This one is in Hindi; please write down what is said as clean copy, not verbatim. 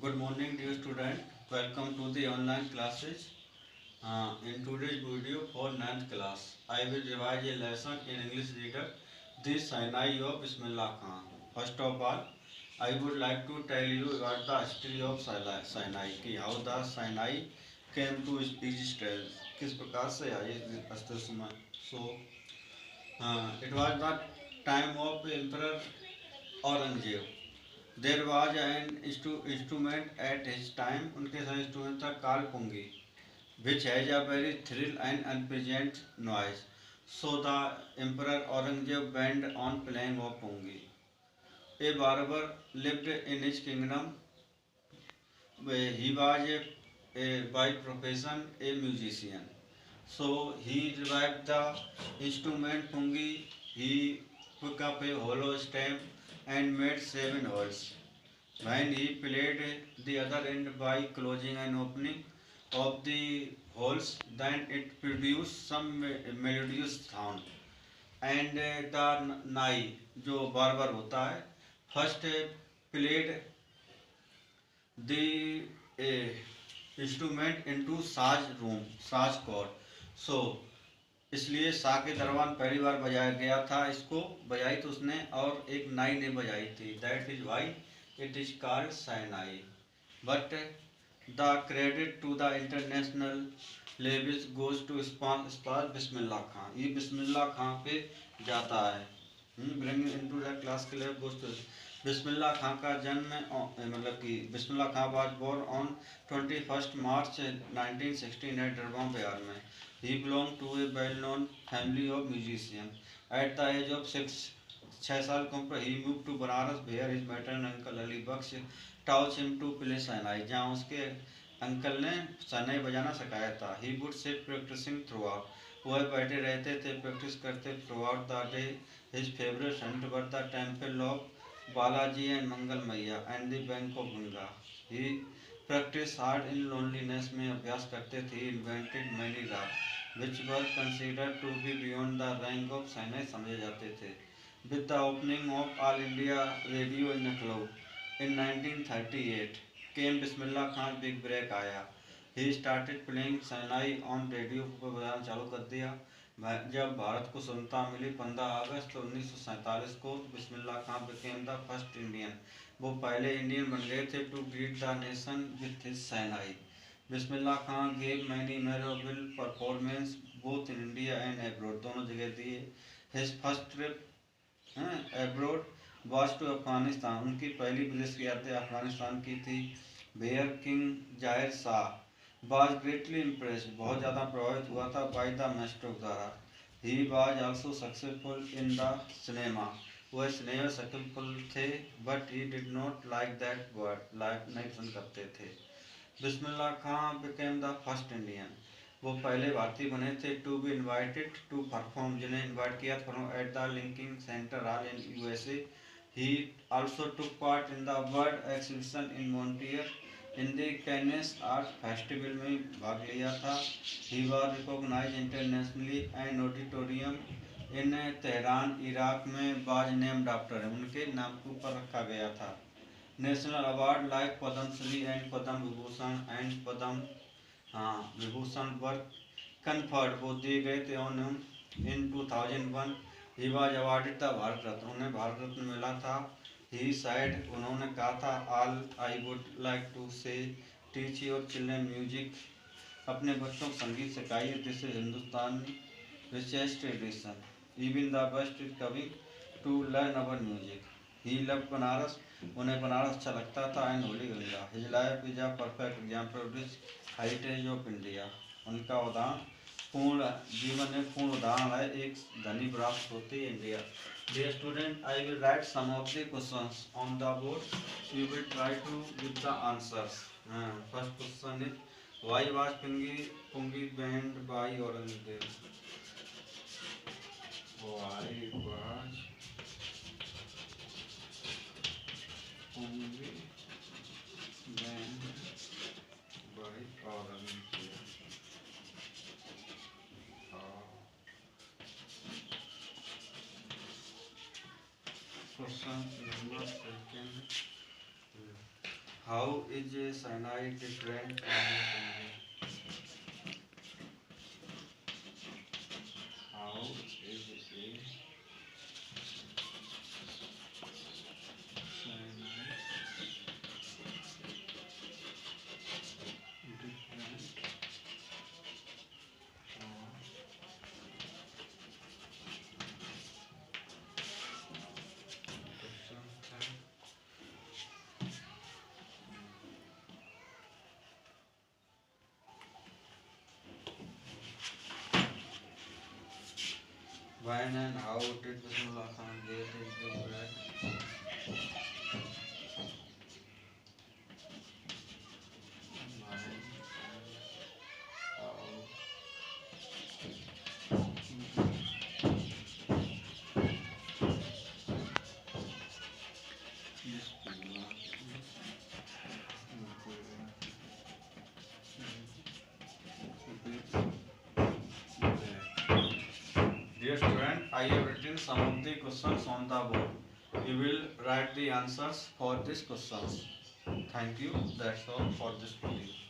Good morning, dear student. Welcome to the online classes. In today's video for 9th class, I will revise a lesson in English reader, The Sinai of Bismillah Khan. First of all, I would like to tell you about the history of Sinai, कि how the Sinai came to existence, किस प्रकार से आई अस्तित्व में. So, it was the time of Emperor Aurangzeb. There was an instrument at his time, उनके साथ इंस्ट्रूमेंट था कारपुंगी, which has a very thrill and unpleasant noise. So the Emperor Aurangzeb banned on playing of pungi. A barber lived in his kingdom. He was by profession a musician. So he revived the instrument pungi. He took up a hollow stem and made 7 holes. When he played the other end by closing and opening of the holes, then it produced some melodious sound. And the nai, जो बार बार होता है, first played the instrument into saz room, saz chord. So इसलिए सा के दरबान पहली बार बजाया गया था, इसको बजाई तो उसने और एक नाई ने बजाई थी. That is why it is called Sinai. But the credit to the international labels goes to Ustad Bismillah Khan. ये बिस्मिल्लाह खां पे जाता है. Bringing into the class के level goes to बिस्मिल्लाह खां का जन्म मतलब कि बिस्मिल्लाह खां was born on 21st March 1916 at Durban Bihar में. He belonged to a well-known family of musicians. At the age of 6 साल की उम्र पर he move to Banaras where his maternal uncle Ali Bakhsh taught him to play shehnai, जहाँ उसके अंकल ने शहनाई बजाना सिखाया था. He would sit practising throughout, वह बैठे रहते थे प्रैक्टिस करते throughout the day. His favourite centre were the temple of Balaji and Mangal Maiya and the bank of Ganga. He practice hard in loneliness में अभ्यास करते थे. इन्वेंटेड मैनी राग which were considered to be beyond the rank of shehnai समझे जाते थे. With the opening of All India Radio in Lucknow in 1938 came Bismillah Khan's big break आया. He started playing shehnai on radio पर बजाना चालू कर दिया. जब भारत को स्वतंत्रता मिली 15 अगस्त 1947 को, Bismillah Khan became the first Indian. वो पहले इंडियन बन गए थे to greet the nation with his shehnai. Bismillah Khan gave many memorable performances both in India and abroad, दोनों जगह दिए. His first trip abroad was to Afghanistan, उनकी पहली विदेश की यात्रा अफगानिस्तान की थी. वेयर किंग जाहिर शाह वॉज ग्रेटली इम्प्रेस, बहुत ज़्यादा प्रभावित हुआ था बाय द मास्टर द्वारा. He was also successful in the cinema, वह सिनेमा सक्सेसफुल थे. But he did not like that word, like नहीं पसंद करते थे. Bismillah Khan became the first Indian, वो पहले भारतीय बने थे to be invited to perform, जिन्हें इन्वाइट किया था at the Lincoln center hall in USA. He also took part in the world exhibition in Montreal, in the Cannes art festival में भाग लिया था. He was recognised internationally and auditorium in Tehran Iraq में वाज नेम्ड आफ्टर हिम, उनके नाम के ऊपर रखा गया था. National award like Padma Shri and Padma Vibhushan and Padma Vibhushan were conferred, वो दिए गए थे on in 2001. He was awarded the Bharat Ratna, उन्हें भारत रत्न मिला था. ही साइड, उन्होंने कहा था, all I would like to say teach your children music, अपने बच्चों को संगीत सिखाइए. This is Hindustan richest tradition, even the best is coming to learn our music. He love Banaras, उन्हें बनारस अच्छा लगता था. And holy Ganga, his life is a perfect example of this heritage of India, उनका उदाहरण पूर्ण जीवन में पूर्ण उदाहरण है एक धनी विरासत होती है India. Dear student, I will write some of the questions on the board, you will try to give the answers. First question is why was pungi banned by Aurangzeb. Why was pungi banned by Aurangzeb. Question number second. How is a cyanide different from a How is a cyanide different when and how did Bismillah Khan get into bread? Dear student, I have written some of the questions on the board. You will write the answers for these questions. Thank you. That's all for this video.